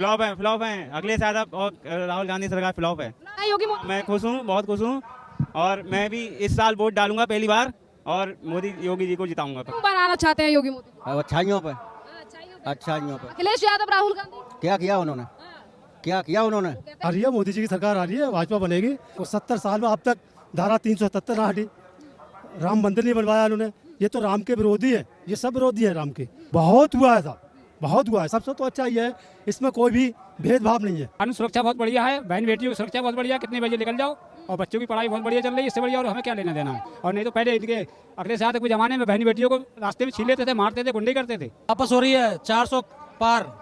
Flop है। अखिलेश यादव और राहुल गांधी सरकार फ्लॉप है। योगी मोदी मैं खुश हूँ, बहुत खुश हूँ, और मैं भी इस साल वोट डालूंगा पहली बार, और योगी जी को जिताऊंगा। क्यों बनाना चाहते हैं योगी मोदी? अच्छाइयों पे, अच्छाइयों पे अखिलेश यादव, राहुल गांधी क्या किया उन्होंने, क्या किया उन्होंने? आ रही है, मोदी जी की सरकार आ रही है, भाजपा बनेगी। और 70 साल में अब तक धारा 377 ना हटी, राम मंदिर नहीं बनवाया उन्होंने। ये तो राम के विरोधी है, ये सब विरोधी है राम के। बहुत हुआ है साहब, बहुत हुआ है। सबसे तो अच्छा ये है, इसमें कोई भी भेदभाव नहीं है। कानून सुरक्षा बहुत बढ़िया है, बहन बेटियों की सुरक्षा बहुत बढ़िया है, कितने बजे निकल जाओ, और बच्चों की पढ़ाई बहुत बढ़िया चल रही है, इससे बढ़िया और हमें क्या लेना देना है। और नहीं तो पहले इनके अखिलेश यादव के जमाने में बहन बेटियों को रास्ते में छीन लेते थे, मारते थे, गुंडे करते थे। वापस हो रही है 400 पार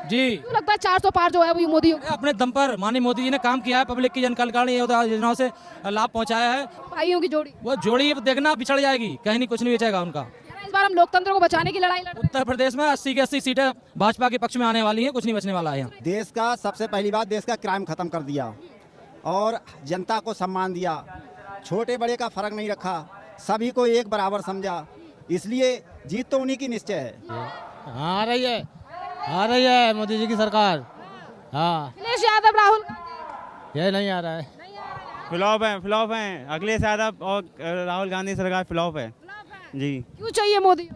जी। क्यों लगता है 400 पार जो है वो मोदी होगा? अपने दम पर माननीय मोदी जी ने काम किया है, पब्लिक की जन कल्याण योजनाओं से लाभ पहुंचाया है। भाइयों की जोड़ी वो जोड़ी अब देखना बिछड़ जाएगी, कहीं नहीं, कुछ नहीं बचेगा उनका। इस बार हम लोकतंत्र को बचाने की लड़ाई लड़ रहे हैं। उत्तर प्रदेश में 80 की 80 सीटें भाजपा के पक्ष में आने वाली हैं, कुछ नहीं बचने वाला है यहाँ। देश का सबसे पहली बात, देश का क्राइम खत्म कर दिया और जनता को सम्मान दिया, छोटे बड़े का फर्क नहीं रखा, सभी को एक बराबर समझा, इसलिए जीत तो उन्हीं की निश्चय है। आ रही है मोदी जी की सरकार। हाँ, अखिलेश यादव, राहुल गांधी ये नहीं आ रहा है। फ्लॉप है। अखिलेश यादव और राहुल गांधी सरकार फ्लॉप है जी। क्यों चाहिए मोदी?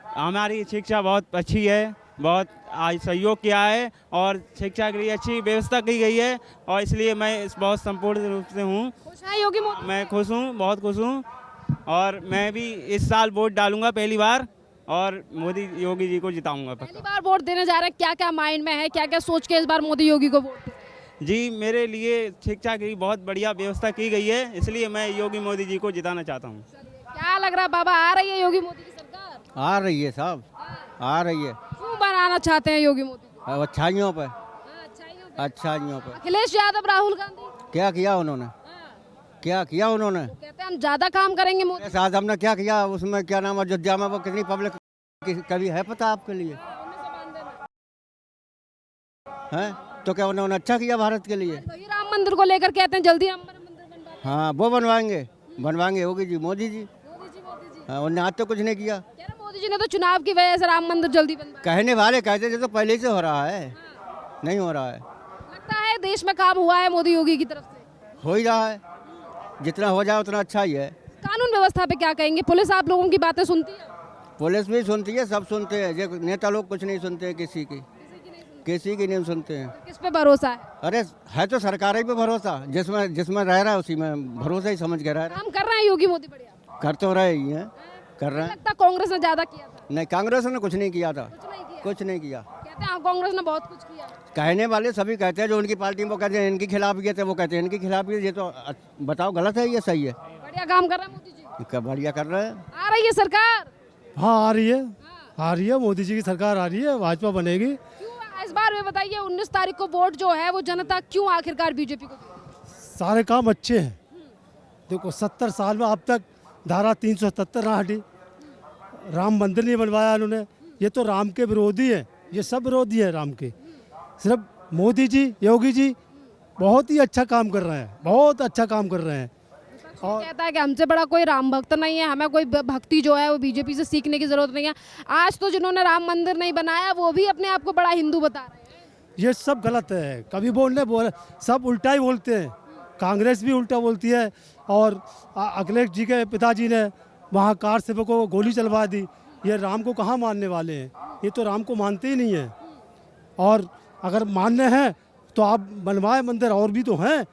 हमारी शिक्षा बहुत अच्छी है, बहुत आज सहयोग किया है, और शिक्षा के लिए अच्छी व्यवस्था की गई है, और इसलिए मैं इस बहुत संपूर्ण रूप से हूँ। खुश है योगी मोदी? मैं खुश हूँ, बहुत खुश हूँ, और मैं भी इस साल वोट डालूंगा पहली बार, और योगी जी को जिताऊंगा। पहली बार वोट देने जा रहे हैं, क्या क्या माइंड में है, क्या क्या सोच के इस बार मोदी योगी को वोट दें? जी, मेरे लिए शिक्षा की बहुत बढ़िया व्यवस्था की गई है, इसलिए मैं योगी मोदी जी को जिताना चाहता हूँ। क्या लग रहा है बाबा, आ रही है योगी मोदी की सरकार? आ रही है साहब, आ रही है। क्यों बनाना चाहते हैं योगी मोदी को? अच्छाइयों पे, अच्छाइयों पे। अखिलेश यादव, राहुल गांधी क्या किया उन्होंने, क्या किया उन्होंने? कहते हैं हम ज्यादा काम करेंगे मोदी। साथ हमने क्या किया उसमें, क्या नाम, अयोध्या में वो कितनी पब्लिक कभी है पता आपके लिए है? तो क्या उन्होंने अच्छा किया भारत के लिए? वही राम मंदिर को लेकर कहते हैं जल्दी राम मंदिर बनवाएं। हाँ, वो बनवाएंगे होगी जी, मोदी जी। हाँ, उन्होंने आज तो कुछ नहीं किया। कह रहे मोदी जी ने तो चुनाव की वजह से राम मंदिर जल्दी बनवाया। कहने वाले कहते थे तो पहले से हो रहा है, नहीं हो रहा है। लगता है देश में काम हुआ है मोदी योगी की तरफ से? हो ही रहा है, जितना हो जाए उतना अच्छा ही है। कानून व्यवस्था पे क्या कहेंगे? पुलिस आप लोगों की बातें सुनती है? पुलिस भी सुनती है, सब सुनते हैं, जो नेता लोग कुछ नहीं सुनते हैं, किसी की नहीं सुनते हैं। किस पे भरोसा है? अरे है तो सरकार ही पे भरोसा, जिसमें रह रहा है उसी में भरोसा ही समझ के रह रहा काम कर रहे हैं योगी मोदी बढ़िया? है। कर तो रहे ही हैं, कर रहे हैं। लगता कांग्रेस ने ज्यादा किया था? नहीं, कांग्रेस ने कुछ नहीं किया था, कुछ कुछ नहीं किया। कहते हैं कांग्रेस ने बहुत कुछ किया। कहने वाले सभी कहते हैं, जो उनकी पार्टी में वो कहते हैं इनके खिलाफ ये थे, वो कहते हैं इनके खिलाफ ये तो बताओ गलत है ये सही है? बढ़िया काम कर रहा है मोदी जी। बढ़िया कर रहे हैं। आ रही है सरकार? हाँ, आ रही है, मोदी जी की सरकार आ रही है, भाजपा बनेगी। क्यों इस बार ये बताइए, 19 तारीख को वोट जो है वो जनता क्यों आखिरकार बीजेपी को देगी? सारे काम अच्छे हैं। देखो 70 साल में अब तक धारा 377 ना हटी, राम मंदिर नहीं बनवाया उन्होंने। ये तो राम के विरोधी है, ये सब विरोधी है राम के। सिर्फ मोदी जी, योगी जी बहुत ही अच्छा काम कर रहे हैं, बहुत अच्छा काम कर रहे हैं। और कहता है कि हमसे बड़ा कोई राम भक्त नहीं है, हमें कोई भक्ति जो है वो बीजेपी से सीखने की जरूरत नहीं है। आज तो जिन्होंने राम मंदिर नहीं बनाया वो भी अपने आप को बड़ा हिंदू बता रहे हैं। ये सब गलत है, कभी बोल सब उल्टा ही बोलते हैं। कांग्रेस भी उल्टा बोलती है, और अखिलेश जी के पिताजी ने वहाँ कार सेवकों को गोली चलवा दी। ये राम को कहाँ मानने वाले हैं? ये तो राम को मानते ही नहीं हैं। और अगर मानने हैं तो आप बनवाए मंदिर, और भी तो हैं,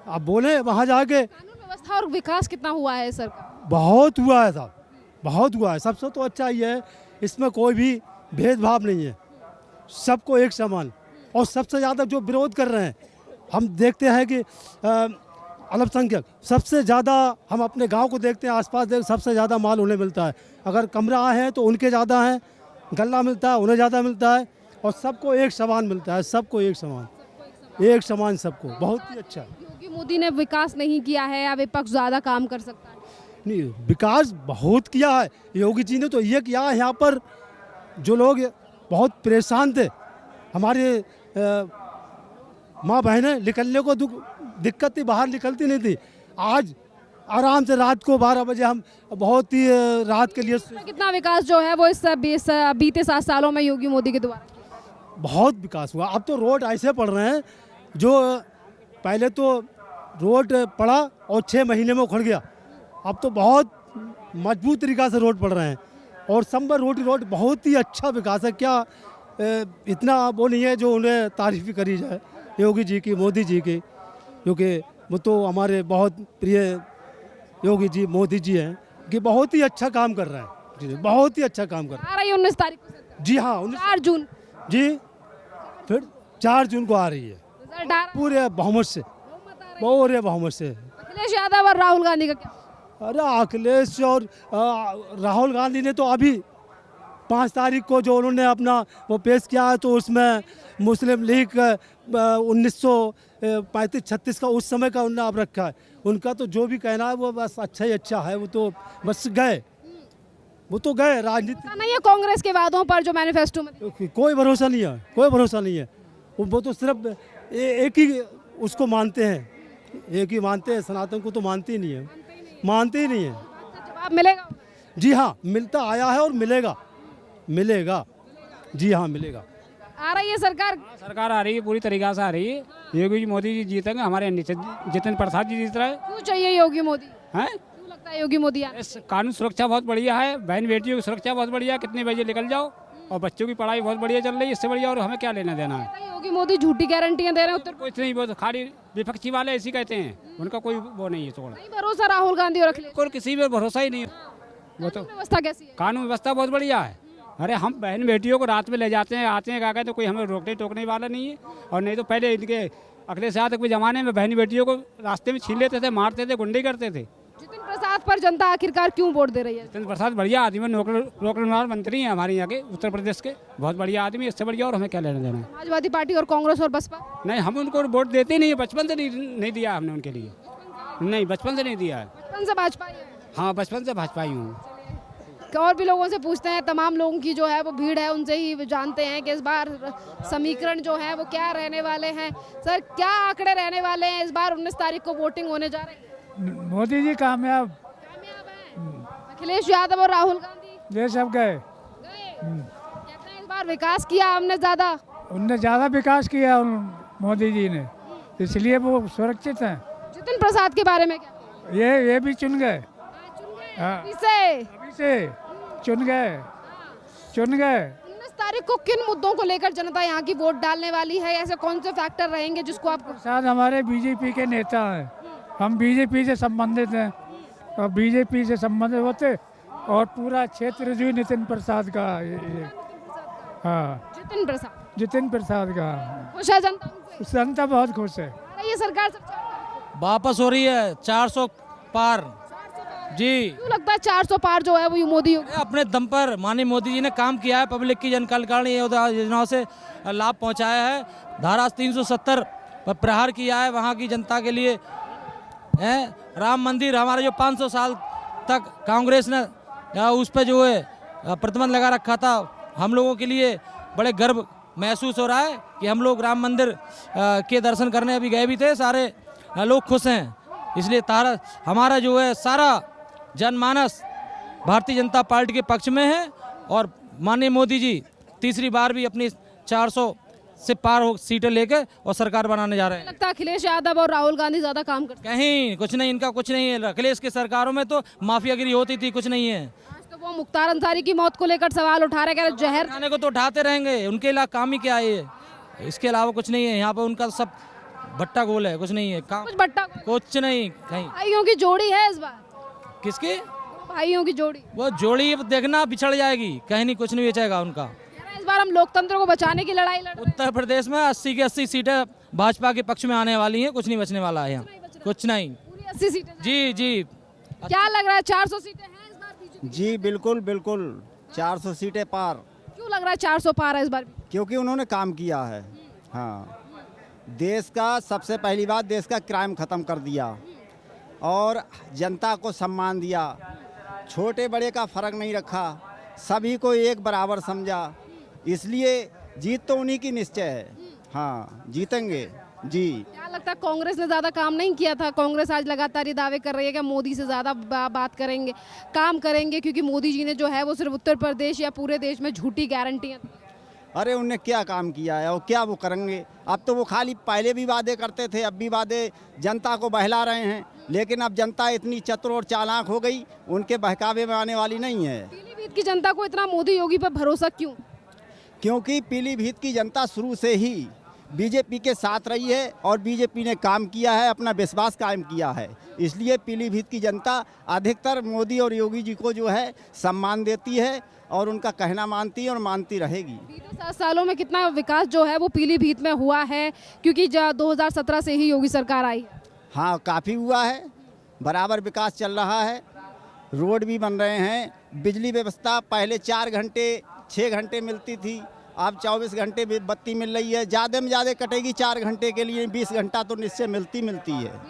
आप बोले वहाँ जाके। कानून व्यवस्था और विकास कितना हुआ है सर का? बहुत हुआ है साहब, बहुत हुआ है। सबसे तो अच्छा ये है, इसमें कोई भी भेदभाव नहीं है, सबको एक समान। और सबसे ज़्यादा जो विरोध कर रहे हैं, हम देखते हैं कि अल्पसंख्यक सबसे ज़्यादा, हम अपने गांव को देखते हैं, आसपास सबसे ज़्यादा माल उन्हें मिलता है। अगर कमरा है तो उनके ज़्यादा है, गल्ला मिलता है उन्हें ज़्यादा मिलता है, और सबको एक समान मिलता है, सबको एक समान सबको। बहुत ही अच्छा। योगी मोदी ने विकास नहीं किया है या विपक्ष ज्यादा काम कर सकता है? नहीं, विकास बहुत किया है योगी जी ने। तो ये किया है, यहाँ पर जो लोग बहुत परेशान थे, हमारे माँ बहनें निकलने को दिक्कत थी, बाहर निकलती नहीं थी। आज आराम से रात को 12 बजे हम बहुत ही रात के लिए। कितना विकास जो है वो इस बीते 7 सालों में योगी मोदी के द्वारा? बहुत विकास हुआ। अब तो रोड ऐसे पड़ रहे हैं जो पहले तो रोड पड़ा और 6 महीने में उखड़ गया, अब तो बहुत मजबूत तरीक़ा से रोड पड़ रहे हैं और संबर रोड बहुत ही अच्छा विकास है। क्या इतना वो नहीं है जो उन्हें तारीफ़ करी जाए योगी जी की, मोदी जी की, क्योंकि वो तो हमारे बहुत प्रिय योगी जी मोदी जी हैं कि बहुत ही अच्छा काम कर रहे हैं जी, बहुत ही अच्छा काम कर रहे आ रही है 19 तारीख को सरकार। हैं जी। हाँ 4 जून जी, फिर 4 जून को आ रही है रिजल्ट आ रहा है। पूरे बहुमत से, पूरे बहुमत से। अखिलेश यादव और राहुल गांधी का क्या? अरे अखिलेश और राहुल गांधी ने तो अभी 5 तारीख को जो उन्होंने अपना वो पेश किया है तो उसमें मुस्लिम लीग 1935-36 का उस समय का उन्होंने अब रखा है। उनका तो जो भी कहना है वो बस अच्छा ही अच्छा है, वो तो बस गए, वो तो गए राजनीति। पता नहीं है कांग्रेस के वादों पर जो मैनिफेस्टो में कोई भरोसा नहीं है, कोई भरोसा नहीं है। वो तो सिर्फ एक ही उसको मानते हैं, एक ही मानते हैं, सनातन को तो मानते ही नहीं है, मानते ही नहीं है। जवाब मिलेगा। जी हाँ, मिलता आया है और मिलेगा, मिलेगा जी हाँ, मिलेगा। आ रही है सरकार। सरकार आ रही है, पूरी तरीक़ा से आ रही है। योगी जी मोदी जी जीतेंगे, हमारे जितेंद्र प्रसाद जी जीत रहे हैं। क्यों चाहिए योगी मोदी? हैं? क्यों लगता है योगी मोदी आने? इस कानून सुरक्षा बहुत बढ़िया है, बहन बेटियों की सुरक्षा बहुत बढ़िया है, कितने बजे निकल जाओ, और बच्चों की पढ़ाई बहुत बढ़िया चल रही है, इससे बढ़िया और हमें क्या लेना देना है। लगता है योगी मोदी झूठी गारंटियां दे रहे हैं उत्तर प्रदेश कुछ नहीं, वो तो खाली विपक्षी वाले ऐसी कहते हैं, उनका कोई वो नहीं है छोड़ा, में। नहीं भरोसा राहुल गांधी और अखिलेश। कोई किसी पे भरोसा ही नहीं है। वो तो व्यवस्था कैसी है? कानून व्यवस्था बहुत बढ़िया है। अरे हम बहन बेटियों को रात में ले जाते हैं, आते हैं, क्या कहते हैं, कोई हमें रोकने टोकने वाला नहीं है। और नहीं तो पहले इनके अखिलेश यादव के ज़माने में बहन बेटियों को रास्ते में छीन लेते थे, मारते थे, गुंडे करते थे। जितिन प्रसाद पर जनता आखिरकार क्यों वोट दे रही है? जितेंद्र प्रसाद बढ़िया आदमी है, नौकरी मंत्री हैं हमारे यहाँ के उत्तर प्रदेश के, बहुत बढ़िया आदमी है, इससे बढ़िया और हमें क्या लेना देना है। समाजवादी पार्टी और कांग्रेस और बसपा? नहीं, हम उनको वोट देते ही नहीं है, बचपन से नहीं दिया हमने उनके लिए, नहीं बचपन से नहीं दिया है। बचपन से भाजपा ही है। हाँ, बचपन से भाजपा ही हूँ। और भी लोगों से पूछते हैं, तमाम लोगों की जो है वो भीड़ है, उनसे ही जानते हैं कि इस बार समीकरण जो है वो क्या रहने वाले हैं। सर, क्या आंकड़े रहने वाले हैं इस बार 19 तारीख को वोटिंग होने जा रही है? मोदी जी कामयाब, अखिलेश यादव और राहुल गांधी ये सब गए। कहते हैं इस बार विकास किया हमने ज्यादा। उनने ज़्यादा विकास किया मोदी जी ने, इसलिए वो सुरक्षित हैं। जितिन प्रसाद के बारे में क्या? ये भी चुन गए, हाँ इसे अभी से चुन गए। 19 तारीख को किन मुद्दों को लेकर जनता यहाँ की वोट डालने वाली है? ऐसे कौन से फैक्टर रहेंगे जिसको आपको? प्रसाद हमारे बीजेपी के नेता हैं, हम बीजेपी से संबंधित हैं और बीजेपी से संबंधित होते और पूरा क्षेत्र जो नितिन प्रसाद का हाँ जितिन प्रसाद का खुश है जनता उनसे? जनता बहुत खुश है। ये सरकार सब वापस हो रही है 400 पार जी। क्यों लगता है 400 पार जो है वो मोदी होगी? अपने दम पर माननीय मोदी जी ने काम किया है, पब्लिक की जन कल्याणकारी योजनाओं से लाभ पहुंचाया है, धारा 370 पर प्रहार किया है वहां की जनता के लिए है। राम मंदिर हमारे जो 500 साल तक कांग्रेस ने उस पर जो है प्रतिबंध लगा रखा था, हम लोगों के लिए बड़े गर्व महसूस हो रहा है कि हम लोग राम मंदिर के दर्शन करने अभी गए भी थे, सारे लोग खुश हैं। इसलिए हमारा जो है सारा जनमानस भारतीय जनता पार्टी के पक्ष में है और माननीय मोदी जी तीसरी बार भी अपनी 400 से पार हो सीटें लेकर और सरकार बनाने जा रहे हैं। लगता है अखिलेश यादव और राहुल गांधी ज्यादा काम करते हैं? कहीं कुछ नहीं, इनका कुछ नहीं है। अखिलेश की सरकारों में तो माफियागिरी होती थी, कुछ नहीं है। आज तो वो मुख्तार अंसारी की मौत को लेकर सवाल उठा रहे, कह रहे जहर खाने को तो उठाते रहेंगे, उनके अलावा काम ही क्या है ये, इसके अलावा कुछ नहीं है। यहाँ पर उनका सब भट्टा गोल है, कुछ नहीं है काम, कुछ बट्टा। कुछ नहीं कहीं। भाइयों की जोड़ी है इस बार? किसकी? भाइयों की जोड़ी। वो जोड़ी देखना बिछड़ जाएगी, कहीं नहीं, कुछ नहीं बेचेगा उनका। इस बार हम लोकतंत्र को बचाने की लड़ाई लड़ रहे हैं। उत्तर प्रदेश में 80 की 80 सीटें भाजपा के पक्ष में आने वाली हैं, कुछ नहीं बचने वाला है यहाँ, कुछ नहीं। पूरी 80 सीटें। जी जी। क्या लग रहा है 400 सीटें हैं इस बार बीजेपी? जी बिल्कुल बिल्कुल 400 सीटें पार। क्यों लग रहा है 400 पार है इस बार? क्योंकि उन्होंने काम किया है। हाँ, देश का सबसे पहली बात, देश का क्राइम ख़त्म कर दिया और जनता को सम्मान दिया, छोटे बड़े का फ़र्क नहीं रखा, सभी को एक बराबर समझा, इसलिए जीत तो उन्हीं की निश्चय है। हाँ, जीतेंगे जी। क्या लगता है कांग्रेस ने ज़्यादा काम नहीं किया था? कांग्रेस आज लगातार ये दावे कर रही है कि मोदी से ज़्यादा बात करेंगे, काम करेंगे, क्योंकि मोदी जी ने जो है वो सिर्फ उत्तर प्रदेश या पूरे देश में झूठी गारंटियाँ दी। अरे उनने क्या काम किया है और क्या वो करेंगे। अब तो वो खाली पहले भी वादे करते थे, अब भी वादे जनता को बहला रहे हैं, लेकिन अब जनता इतनी चतुर और चालाक हो गई, उनके बहकावे में आने वाली नहीं है। पीलीभीत की जनता को इतना मोदी योगी पर भरोसा क्यों? क्योंकि पीलीभीत की जनता शुरू से ही बीजेपी के साथ रही है और बीजेपी ने काम किया है, अपना विश्वास कायम किया है, इसलिए पीलीभीत की जनता अधिकतर मोदी और योगी जी को जो है सम्मान देती है और उनका कहना मानती है और मानती रहेगी। बीते 7 सालों में कितना विकास जो है वो पीलीभीत में हुआ है, क्योंकि 2017 से ही योगी सरकार आई? हाँ, काफ़ी हुआ है, बराबर विकास चल रहा है, रोड भी बन रहे हैं, बिजली व्यवस्था पहले 4 घंटे 6 घंटे मिलती थी, अब 24 घंटे बत्ती मिल रही है, ज़्यादा में ज़्यादा कटेगी 4 घंटे के लिए, 20 घंटा तो निश्चय मिलती है।